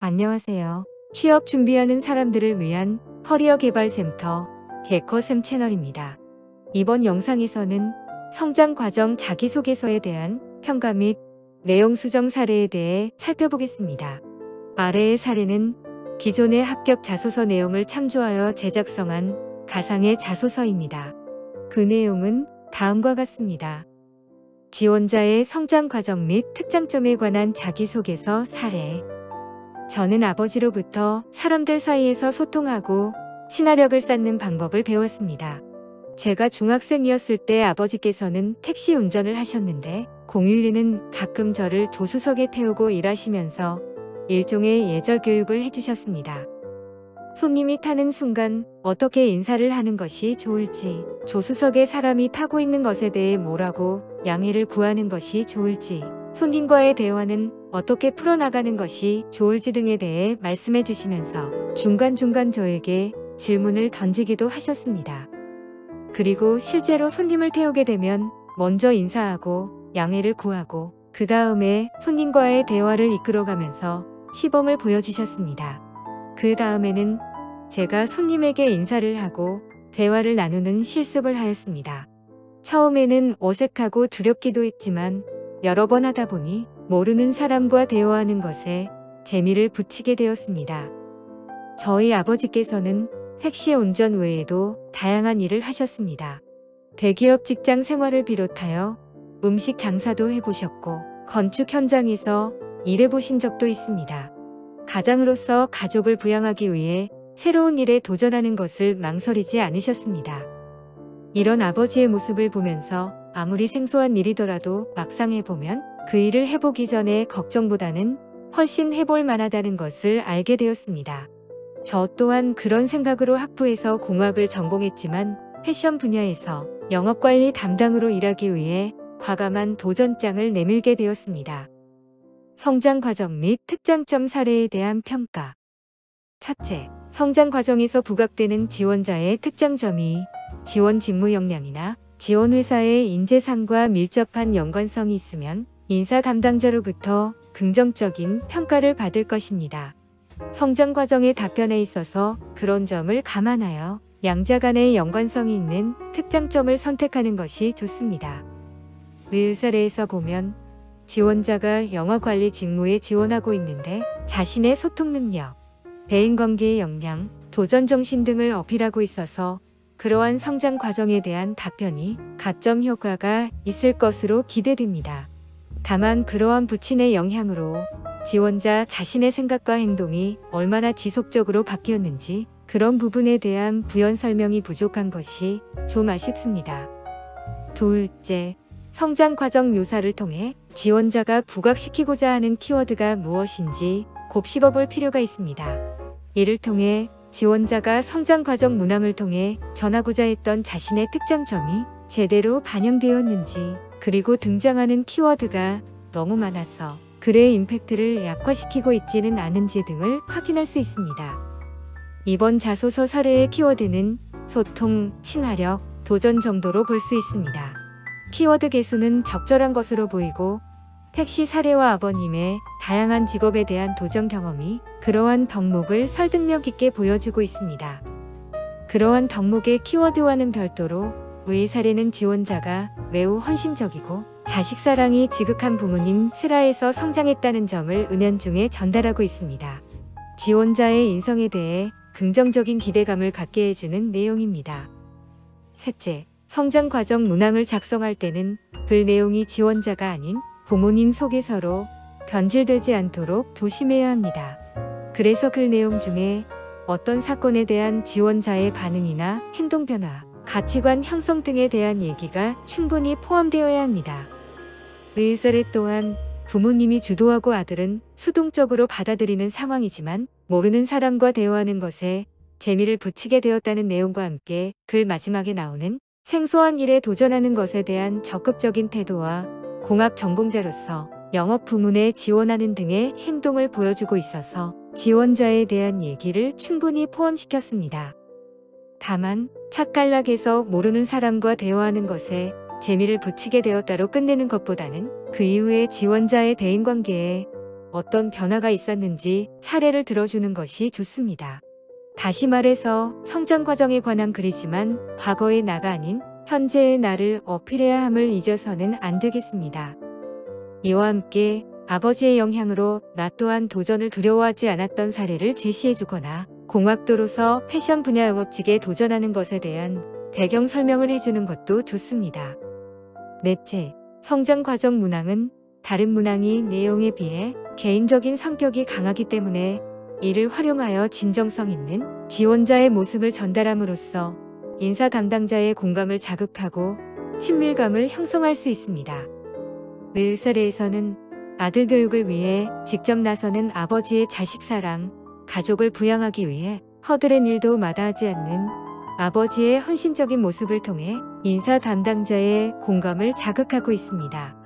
안녕하세요. 취업 준비하는 사람들을 위한 커리어 개발 센터 개커쌤 채널입니다. 이번 영상에서는 성장 과정 자기소개서에 대한 평가 및 내용 수정 사례에 대해 살펴보겠습니다. 아래의 사례는 기존의 합격 자소서 내용을 참조하여 제작성한 가상의 자소서입니다. 그 내용은 다음과 같습니다. 지원자의 성장 과정 및 특장점에 관한 자기소개서 사례. 저는 아버지로부터 사람들 사이에서 소통하고 친화력을 쌓는 방법을 배웠습니다. 제가 중학생이었을 때 아버지께서는 택시 운전을 하셨는데 공휴일에는 가끔 저를 조수석에 태우고 일하시면서 일종의 예절 교육을 해주셨습니다. 손님이 타는 순간 어떻게 인사를 하는 것이 좋을지, 조수석에 사람이 타고 있는 것에 대해 뭐라고 양해를 구하는 것이 좋을지, 손님과의 대화는 어떻게 풀어나가는 것이 좋을지 등에 대해 말씀해 주시면서 중간중간 저에게 질문을 던지기도 하셨습니다. 그리고 실제로 손님을 태우게 되면 먼저 인사하고 양해를 구하고 그 다음에 손님과의 대화를 이끌어가면서 시범을 보여주셨습니다. 그 다음에는 제가 손님에게 인사를 하고 대화를 나누는 실습을 하였습니다. 처음에는 어색하고 두렵기도 했지만 여러 번 하다 보니 모르는 사람과 대화하는 것에 재미를 붙이게 되었습니다. 저희 아버지께서는 택시 운전 외에도 다양한 일을 하셨습니다. 대기업 직장 생활을 비롯하여 음식 장사도 해보셨고 건축 현장에서 일해보신 적도 있습니다. 가장으로서 가족을 부양하기 위해 새로운 일에 도전하는 것을 망설이지 않으셨습니다. 이런 아버지의 모습을 보면서 아무리 생소한 일이더라도 막상 해보면 그 일을 해보기 전에 걱정보다는 훨씬 해볼 만하다는 것을 알게 되었습니다. 저 또한 그런 생각으로 학부에서 공학을 전공했지만 패션 분야에서 영업관리 담당으로 일하기 위해 과감한 도전장을 내밀게 되었습니다. 성장 과정 및 특장점 사례에 대한 평가. 첫째, 성장 과정에서 부각되는 지원자의 특장점이 지원 직무 역량이나 지원 회사의 인재상과 밀접한 연관성이 있으면 인사 담당자로부터 긍정적인 평가를 받을 것입니다. 성장 과정의 답변에 있어서 그런 점을 감안하여 양자 간의 연관성이 있는 특장점을 선택하는 것이 좋습니다. 위 사례에서 보면 지원자가 영어관리 직무에 지원하고 있는데 자신의 소통 능력, 대인관계의 역량, 도전정신 등을 어필하고 있어서 그러한 성장 과정에 대한 답변이 가점 효과가 있을 것으로 기대됩니다. 다만 그러한 부친의 영향으로 지원자 자신의 생각과 행동이 얼마나 지속적으로 바뀌었는지 그런 부분에 대한 부연 설명이 부족한 것이 좀 아쉽습니다. 둘째, 성장 과정 묘사를 통해 지원자가 부각시키고자 하는 키워드가 무엇인지 곱씹어 볼 필요가 있습니다. 이를 통해 지원자가 성장 과정 문항을 통해 전하고자 했던 자신의 특장점이 제대로 반영되었는지, 그리고 등장하는 키워드가 너무 많아서 글의 임팩트를 약화시키고 있지는 않은지 등을 확인할 수 있습니다. 이번 자소서 사례의 키워드는 소통, 친화력, 도전 정도로 볼 수 있습니다. 키워드 개수는 적절한 것으로 보이고 택시 사례와 아버님의 다양한 직업에 대한 도전 경험이 그러한 덕목을 설득력 있게 보여주고 있습니다. 그러한 덕목의 키워드와는 별도로 위 사례는 지원자가 매우 헌신적이고 자식사랑이 지극한 부모님 슬하에서 성장했다는 점을 은연중에 전달하고 있습니다. 지원자의 인성에 대해 긍정적인 기대감을 갖게 해주는 내용입니다. 셋째, 성장 과정 문항을 작성할 때는 글 내용이 지원자가 아닌 부모님 소개서로 변질되지 않도록 조심해야 합니다. 그래서 글 내용 중에 어떤 사건에 대한 지원자의 반응이나 행동 변화, 가치관 형성 등에 대한 얘기가 충분히 포함되어야 합니다. 이 사례 또한 부모님이 주도하고 아들은 수동적으로 받아들이는 상황이지만 모르는 사람과 대화하는 것에 재미를 붙이게 되었다는 내용과 함께 글 마지막에 나오는 생소한 일에 도전하는 것에 대한 적극적인 태도와 공학 전공자로서 영업 부문에 지원하는 등의 행동을 보여주고 있어서 지원자에 대한 얘기를 충분히 포함시켰습니다. 다만 찻갈락에서 모르는 사람과 대화하는 것에 재미를 붙이게 되었다로 끝내는 것보다는 그 이후에 지원자의 대인관계에 어떤 변화가 있었는지 사례를 들어주는 것이 좋습니다. 다시 말해서 성장 과정에 관한 글이지만 과거의 나가 아닌 현재의 나를 어필해야 함을 잊어서는 안 되겠습니다. 이와 함께 아버지의 영향으로 나 또한 도전을 두려워하지 않았던 사례를 제시해주거나 공학도로서 패션 분야 영업직에 도전하는 것에 대한 배경 설명을 해주는 것도 좋습니다. 넷째, 성장 과정 문항은 다른 문항이 내용에 비해 개인적인 성격이 강하기 때문에 이를 활용하여 진정성 있는 지원자의 모습을 전달함으로써 인사 담당자의 공감을 자극하고 친밀감을 형성할 수 있습니다. 의 사례에서는 아들 교육을 위해 직접 나서는 아버지의 자식 사랑, 가족을 부양하기 위해 허드렛 일도 마다하지 않는 아버지의 헌신적인 모습을 통해 인사 담당자의 공감을 자극하고 있습니다.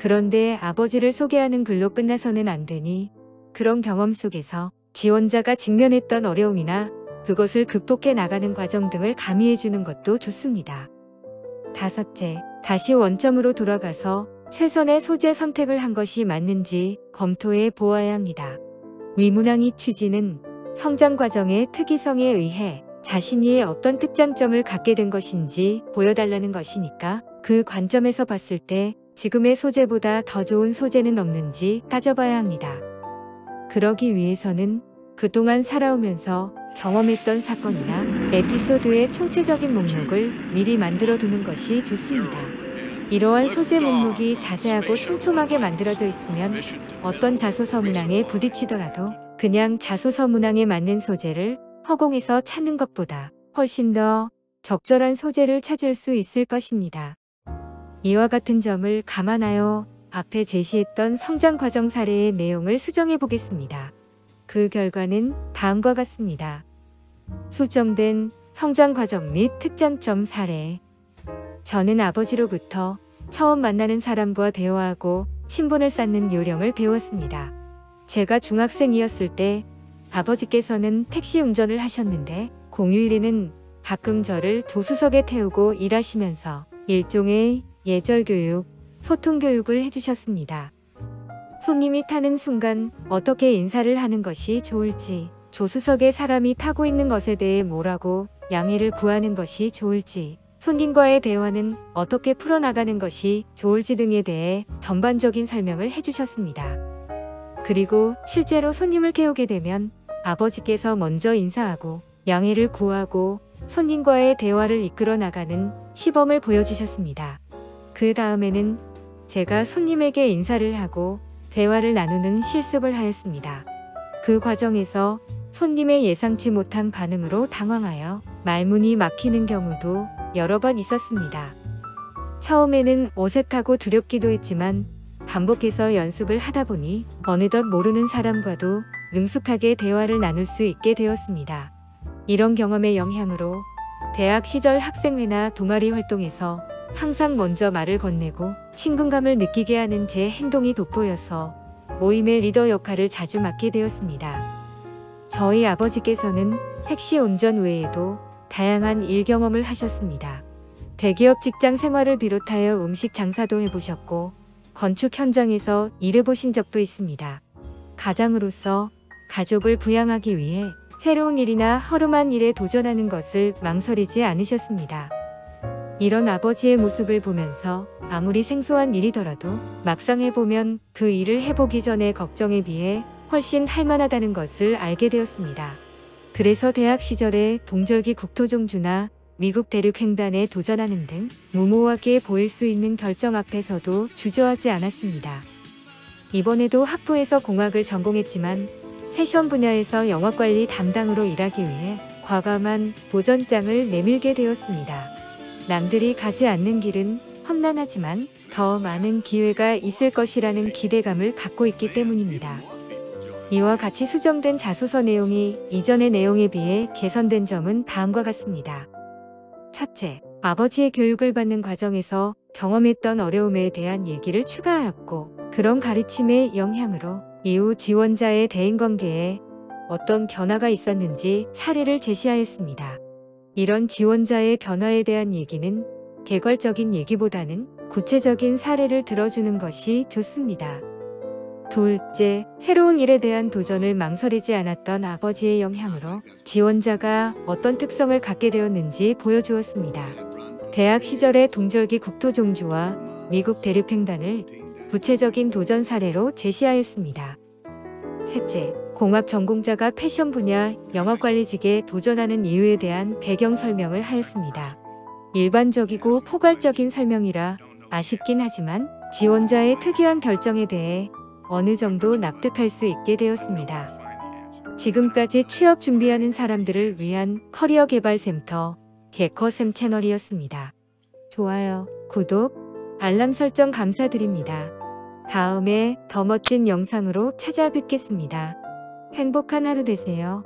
그런데 아버지를 소개하는 글로 끝나서는 안 되니 그런 경험 속에서 지원자가 직면했던 어려움이나 그것을 극복해 나가는 과정 등을 가미해주는 것도 좋습니다. 다섯째, 다시 원점으로 돌아가서 최선의 소재 선택을 한 것이 맞는지 검토해 보아야 합니다. 위문항의 취지는 성장 과정의 특이성에 의해 자신이 어떤 특장점을 갖게 된 것인지 보여달라는 것이니까 그 관점에서 봤을 때 지금의 소재보다 더 좋은 소재는 없는지 따져봐야 합니다. 그러기 위해서는 그동안 살아오면서 경험했던 사건이나 에피소드의 총체적인 목록을 미리 만들어 두는 것이 좋습니다. 이러한 소재 목록이 자세하고 촘촘하게 만들어져 있으면 어떤 자소서 문항에 부딪히더라도 그냥 자소서 문항에 맞는 소재를 허공에서 찾는 것보다 훨씬 더 적절한 소재를 찾을 수 있을 것입니다. 이와 같은 점을 감안하여 앞에 제시했던 성장 과정 사례의 내용을 수정해 보겠습니다. 그 결과는 다음과 같습니다. 수정된 성장 과정 및 특장점 사례. 저는 아버지로부터 처음 만나는 사람과 대화하고 친분을 쌓는 요령을 배웠습니다. 제가 중학생이었을 때 아버지께서는 택시 운전을 하셨는데 공휴일에는 가끔 저를 조수석에 태우고 일하시면서 일종의 예절교육, 소통교육을 해주셨습니다. 손님이 타는 순간 어떻게 인사를 하는 것이 좋을지, 조수석에 사람이 타고 있는 것에 대해 뭐라고 양해를 구하는 것이 좋을지, 손님과의 대화는 어떻게 풀어나가는 것이 좋을지 등에 대해 전반적인 설명을 해주셨습니다. 그리고 실제로 손님을 태우게 되면 아버지께서 먼저 인사하고 양해를 구하고 손님과의 대화를 이끌어 나가는 시범을 보여주셨습니다. 그 다음에는 제가 손님에게 인사를 하고 대화를 나누는 실습을 하였습니다. 그 과정에서 손님의 예상치 못한 반응으로 당황하여 말문이 막히는 경우도 여러 번 있었습니다. 처음에는 어색하고 두렵기도 했지만 반복해서 연습을 하다 보니 어느덧 모르는 사람과도 능숙하게 대화를 나눌 수 있게 되었습니다. 이런 경험의 영향으로 대학 시절 학생회나 동아리 활동에서 항상 먼저 말을 건네고 친근감을 느끼게 하는 제 행동이 돋보여서 모임의 리더 역할을 자주 맡게 되었습니다. 저희 아버지께서는 택시 운전 외에도 다양한 일 경험을 하셨습니다. 대기업 직장 생활을 비롯하여 음식 장사도 해보셨고 건축 현장에서 일해보신 적도 있습니다. 가장으로서 가족을 부양하기 위해 새로운 일이나 허름한 일에 도전하는 것을 망설이지 않으셨습니다. 이런 아버지의 모습을 보면서 아무리 생소한 일이더라도 막상 해보면 그 일을 해보기 전의 걱정에 비해 훨씬 할만하다는 것을 알게 되었습니다. 그래서 대학 시절에 동절기 국토종주나 미국 대륙 횡단에 도전하는 등 무모하게 보일 수 있는 결정 앞에서도 주저하지 않았습니다. 이번에도 학부에서 공학을 전공했지만 패션 분야에서 영업관리 담당으로 일하기 위해 과감한 도전장을 내밀게 되었습니다. 남들이 가지 않는 길은 험난하지만 더 많은 기회가 있을 것이라는 기대감을 갖고 있기 때문입니다. 이와 같이 수정된 자소서 내용이 이전의 내용에 비해 개선된 점은 다음과 같습니다. 첫째, 아버지의 교육을 받는 과정에서 경험했던 어려움에 대한 얘기를 추가하였고 그런 가르침의 영향으로 이후 지원자의 대인관계에 어떤 변화가 있었는지 사례를 제시하였습니다. 이런 지원자의 변화에 대한 얘기는 개괄적인 얘기보다는 구체적인 사례를 들어주는 것이 좋습니다. 둘째, 새로운 일에 대한 도전을 망설이지 않았던 아버지의 영향으로 지원자가 어떤 특성을 갖게 되었는지 보여주었습니다. 대학 시절의 동절기 국토종주와 미국 대륙횡단을 구체적인 도전 사례로 제시하였습니다. 셋째, 공학 전공자가 패션 분야 영업관리직에 도전하는 이유에 대한 배경 설명을 하였습니다. 일반적이고 포괄적인 설명이라 아쉽긴 하지만 지원자의 특이한 결정에 대해 어느 정도 납득할 수 있게 되었습니다. 지금까지 취업 준비하는 사람들을 위한 커리어 개발 센터 개커샘 채널이었습니다. 좋아요, 구독, 알람 설정 감사드립니다. 다음에 더 멋진 영상으로 찾아뵙겠습니다. 행복한 하루 되세요.